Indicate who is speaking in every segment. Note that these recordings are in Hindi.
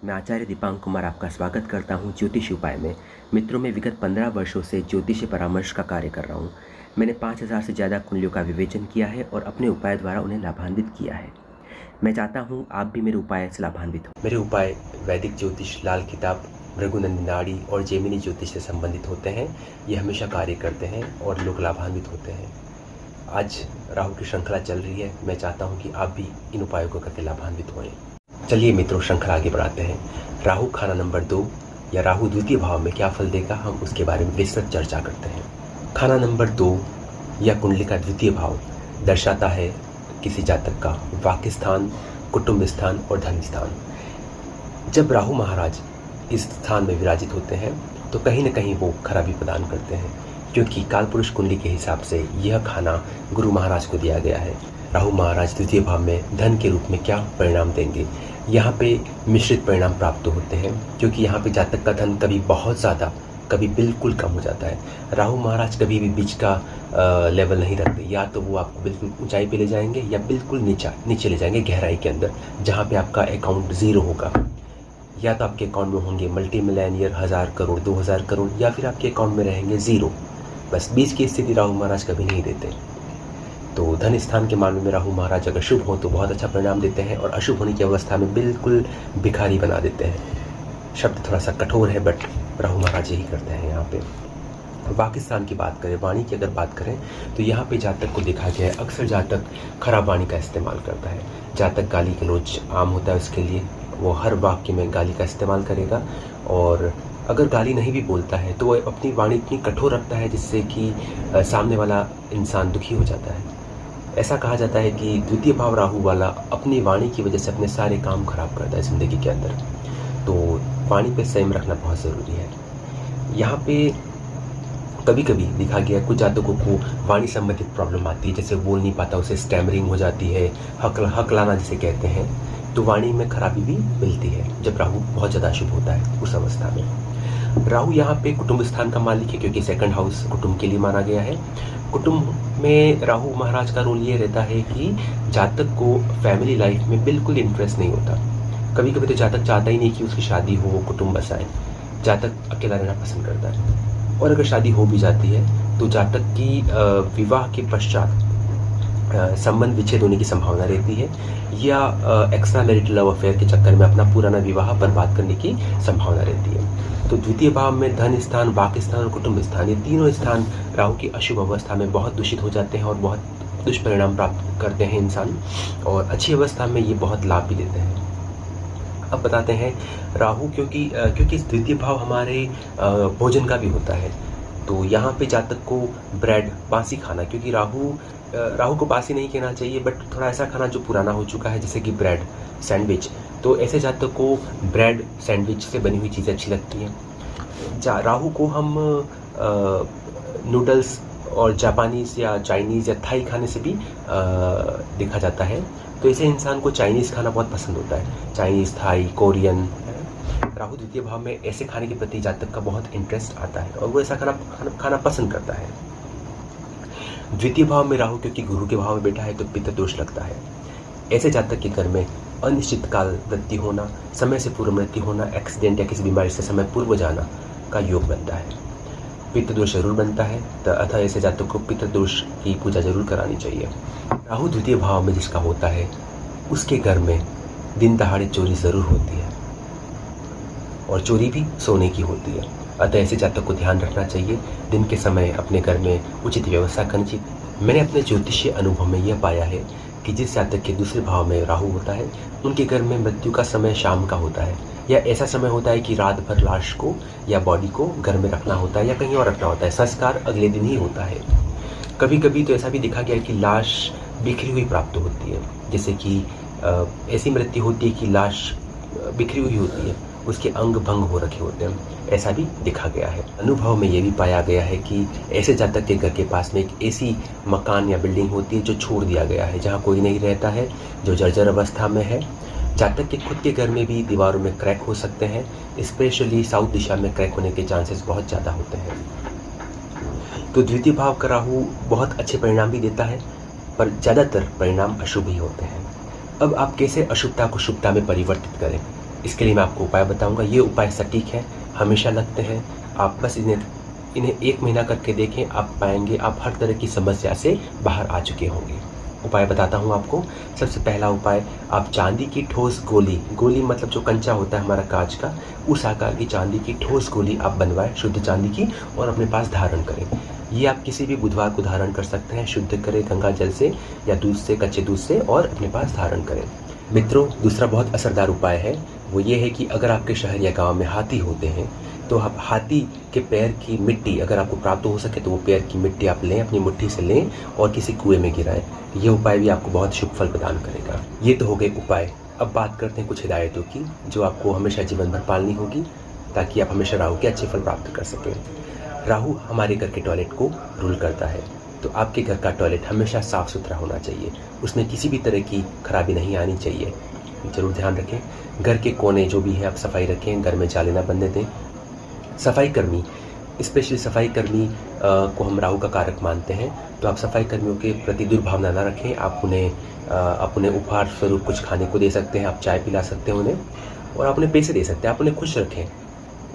Speaker 1: मैं आचार्य दीपांक कुमार आपका स्वागत करता हूं ज्योतिष उपाय में। मित्रों, मैं विगत 15 वर्षों से ज्योतिषीय परामर्श का कार्य कर रहा हूं। मैंने 5000 से ज़्यादा कुंडलियों का विवेचन किया है और अपने उपाय द्वारा उन्हें लाभान्वित किया है। मैं चाहता हूं आप भी मेरे उपाय से लाभान्वित हो। मेरे उपाय वैदिक ज्योतिष, लाल किताब, भृगुनंदी नाड़ी और जेमिनी ज्योतिष से संबंधित होते हैं। ये हमेशा कार्य करते हैं और लोग लाभान्वित होते हैं। आज राहु की श्रृंखला चल रही है। मैं चाहता हूँ कि आप भी इन उपायों को करके लाभान्वित हों। चलिए मित्रों, श्रृंखला आगे बढ़ाते हैं। राहु खाना नंबर 2 या राहु द्वितीय भाव में क्या फल देगा, हम उसके बारे में विस्तृत चर्चा करते हैं। खाना नंबर 2 या कुंडली का द्वितीय भाव दर्शाता है किसी जातक का वाक्य स्थान, कुटुंब स्थान और धन स्थान। जब राहु महाराज इस स्थान में विराजित होते हैं तो कहीं न कहीं वो खराबी प्रदान करते हैं, क्योंकि कालपुरुष कुंडली के हिसाब से यह खाना गुरु महाराज को दिया गया है। राहु महाराज द्वितीय भाव में धन के रूप में क्या परिणाम देंगे, यहाँ पे मिश्रित परिणाम प्राप्त होते हैं, क्योंकि यहाँ पे जातक का धन कभी बहुत ज़्यादा, कभी बिल्कुल कम हो जाता है। राहु महाराज कभी भी बीच का लेवल नहीं रखते। या तो वो आपको बिल्कुल ऊंचाई पे ले जाएंगे या बिल्कुल नीचे ले जाएंगे, गहराई के अंदर, जहाँ पे आपका अकाउंट ज़ीरो होगा। या तो आपके अकाउंट में होंगे मल्टी मिलियनियर, 1000 करोड़, 2000 करोड़, या फिर आपके अकाउंट में रहेंगे ज़ीरो। बस बीच की स्थिति राहु महाराज कभी नहीं देते। तो धन स्थान के मामले में राहु महाराज अगर शुभ हो तो बहुत अच्छा परिणाम देते हैं, और अशुभ होने की अवस्था में बिल्कुल भिखारी बना देते हैं। शब्द थोड़ा सा कठोर है, बट राहु महाराज यही करते हैं। यहाँ पे वाक्य स्थान की बात करें, वाणी की अगर बात करें, तो यहाँ पे जातक को देखा गया है अक्सर जातक खराब वाणी का इस्तेमाल करता है। जातक गाली गलौज आम होता है उसके लिए, वो हर वाक्य में गाली का इस्तेमाल करेगा, और अगर गाली नहीं भी बोलता है तो वह अपनी वाणी इतनी कठोर रखता है जिससे कि सामने वाला इंसान दुखी हो जाता है। ऐसा कहा जाता है कि द्वितीय भाव राहु वाला अपनी वाणी की वजह से अपने सारे काम खराब करता है ज़िंदगी के अंदर। तो वाणी पे संयम रखना बहुत ज़रूरी है। यहाँ पे कभी कभी देखा गया कुछ जातकों को वाणी संबंधित प्रॉब्लम आती है, जैसे बोल नहीं पाता, उसे स्टैमरिंग हो जाती है, हकलाना जिसे कहते हैं। तो वाणी में खराबी भी मिलती है जब राहु बहुत ज़्यादा शुभ होता है उस अवस्था में। राहु यहाँ पे कुटुंब स्थान का मालिक है, क्योंकि सेकंड हाउस कुटुंब के लिए माना गया है। कुटुंब में राहु महाराज का रोल ये रहता है कि जातक को फैमिली लाइफ में बिल्कुल इंटरेस्ट नहीं होता। कभी कभी तो जातक चाहता ही नहीं कि उसकी शादी हो, वो कुटुंब बसाए। जातक अकेला रहना पसंद करता है, और अगर शादी हो भी जाती है तो जातक की विवाह के पश्चात संबंध विच्छेद होने की संभावना रहती है, या एक्स्ट्रा मैरिटल लव अफेयर के चक्कर में अपना पुराना विवाह बर्बाद करने की संभावना रहती है। तो द्वितीय भाव में धन स्थान, वाक्य स्थान और कुटुंब स्थान, ये तीनों स्थान राहु की अशुभ अवस्था में बहुत दूषित हो जाते हैं और बहुत दुष्परिणाम प्राप्त करते हैं इंसान, और अच्छी अवस्था में ये बहुत लाभ भी देते हैं। अब बताते हैं राहु, क्योंकि द्वितीय भाव हमारे भोजन का भी होता है, तो यहाँ पे जातक को ब्रेड, बासी खाना, क्योंकि राहु को बासी नहीं कहना चाहिए, बट थोड़ा ऐसा खाना जो पुराना हो चुका है, जैसे कि ब्रेड, सैंडविच, तो ऐसे जातक को ब्रेड, सैंडविच से बनी हुई चीज़ें अच्छी लगती हैं। राहु को हम नूडल्स और जापानीज़ या चाइनीज़ या थाई खाने से भी देखा जाता है। तो ऐसे इंसान को चाइनीज़ खाना बहुत पसंद होता है, चाइनीज़, थाई, कोरियन। राहु द्वितीय भाव में ऐसे खाने के प्रति जातक का बहुत इंटरेस्ट आता है और वो ऐसा खाना पसंद करता है। द्वितीय भाव में राहु क्योंकि गुरु के भाव में बैठा है तो पित्त दोष लगता है। ऐसे जातक के घर में अनिश्चित काल मृत्यु होना, समय से पूर्व मृत्यु होना, एक्सीडेंट या किसी बीमारी से समय पूर्व जाना का योग बनता है। पित्त दोष जरूर बनता है, अतः ऐसे जातक को पित्त दोष की पूजा जरूर करानी चाहिए। राहु द्वितीय भाव में जिसका होता है उसके घर में दिन दहाड़े चोरी जरूर होती है, और चोरी भी सोने की होती है। अतः ऐसे जातक को ध्यान रखना चाहिए, दिन के समय अपने घर में उचित व्यवस्था करनी चाहिए। मैंने अपने ज्योतिषीय अनुभव में यह पाया है कि जिस जातक के दूसरे भाव में राहु होता है उनके घर में मृत्यु का समय शाम का होता है, या ऐसा समय होता है कि रात भर लाश को या बॉडी को घर में रखना होता है या कहीं और रखना होता है। संस्कार अगले दिन ही होता है। कभी कभी तो ऐसा भी देखा गया है कि लाश बिखरी हुई प्राप्त होती है, जैसे कि ऐसी मृत्यु होती है कि लाश बिखरी हुई होती है, उसके अंग भंग हो रखे होते हैं, ऐसा भी देखा गया है। अनुभव में ये भी पाया गया है कि ऐसे जातक के घर के पास में एक ऐसी मकान या बिल्डिंग होती है जो छोड़ दिया गया है, जहाँ कोई नहीं रहता है, जो जर्जर अवस्था में है। जातक के खुद के घर में भी दीवारों में क्रैक हो सकते हैं, स्पेशली साउथ दिशा में क्रैक होने के चांसेस बहुत ज़्यादा होते हैं। तो द्वितीय भाव का राहु बहुत अच्छे परिणाम भी देता है, पर ज़्यादातर परिणाम अशुभ ही होते हैं। अब आप कैसे अशुभता को शुभता में परिवर्तित करें, इसके लिए मैं आपको उपाय बताऊंगा। ये उपाय सटीक है, हमेशा लगते हैं। आप बस इन्हें 1 महीना करके देखें, आप पाएंगे आप हर तरह की समस्या से बाहर आ चुके होंगे। उपाय बताता हूँ आपको। सबसे पहला उपाय, आप चांदी की ठोस गोली, गोली मतलब जो कंचा होता है हमारा कांच का, उस आकार की चांदी की ठोस गोली आप बनवाएं, शुद्ध चांदी की, और अपने पास धारण करें। ये आप किसी भी बुधवार को धारण कर सकते हैं। शुद्ध करें गंगा जल से या दूध से, कच्चे दूध से, और अपने पास धारण करें। मित्रों, दूसरा बहुत असरदार उपाय है, वो ये है कि अगर आपके शहर या गांव में हाथी होते हैं तो आप हाथी के पैर की मिट्टी अगर आपको प्राप्त हो सके तो वो पैर की मिट्टी आप लें, अपनी मुट्ठी से लें और किसी कुएं में गिराएं। ये उपाय भी आपको बहुत शुभ फल प्रदान करेगा। ये तो हो गए उपाय। अब बात करते हैं कुछ हिदायतों की जो आपको हमेशा जीवन भर पालनी होगी ताकि आप हमेशा राहु के अच्छे फल प्राप्त कर सकें। राहु हमारे घर के टॉयलेट को रूल करता है, तो आपके घर का टॉयलेट हमेशा साफ़ सुथरा होना चाहिए, उसमें किसी भी तरह की खराबी नहीं आनी चाहिए। ज़रूर ध्यान रखें। घर के कोने जो भी हैं आप सफाई रखें, घर में जाले ना बनने दें। सफाई कर्मी, स्पेशली सफाई कर्मी को हम राहु का कारक मानते हैं, तो आप सफाई कर्मियों के प्रति दुर्भावना ना रखें। आप उन्हें उपहार स्वरूप कुछ खाने को दे सकते हैं, आप चाय पिला सकते हैं उन्हें, और आप उन्हें पैसे दे सकते हैं, आप उन्हें खुश रखें।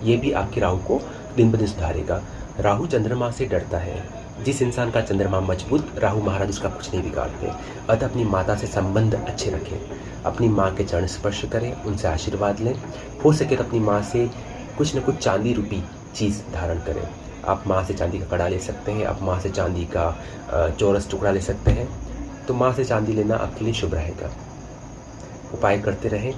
Speaker 1: ये भी आपके राहु को दिन ब दिन सुधारेगा। राहु चंद्रमा से डरता है। जिस इंसान का चंद्रमा मजबूत, राहु महाराज उसका कुछ नहीं बिगाड़ते। अतः अपनी माता से संबंध अच्छे रखें, अपनी माँ के चरण स्पर्श करें, उनसे आशीर्वाद लें। हो सके तो अपनी माँ से कुछ न कुछ चांदी रूपी चीज़ धारण करें। आप माँ से चांदी का कड़ा ले सकते हैं, आप माँ से चांदी का चौरस टुकड़ा ले सकते हैं। तो माँ से चांदी लेना आपके लिए शुभ रहेगा। उपाय करते रहें।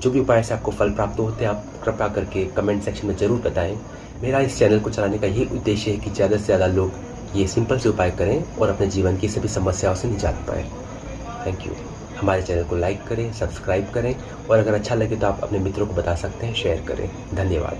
Speaker 1: जो भी उपाय से आपको फल प्राप्त होते हैं आप कृपया करके कमेंट सेक्शन में ज़रूर बताएं। मेरा इस चैनल को चलाने का यही उद्देश्य है कि ज़्यादा से ज़्यादा लोग ये सिंपल से उपाय करें और अपने जीवन की सभी समस्याओं से निजात पाएँ। Thank you. हमारे चैनल को लाइक करें, सब्सक्राइब करें, और अगर अच्छा लगे तो आप अपने मित्रों को बता सकते हैं, शेयर करें। धन्यवाद।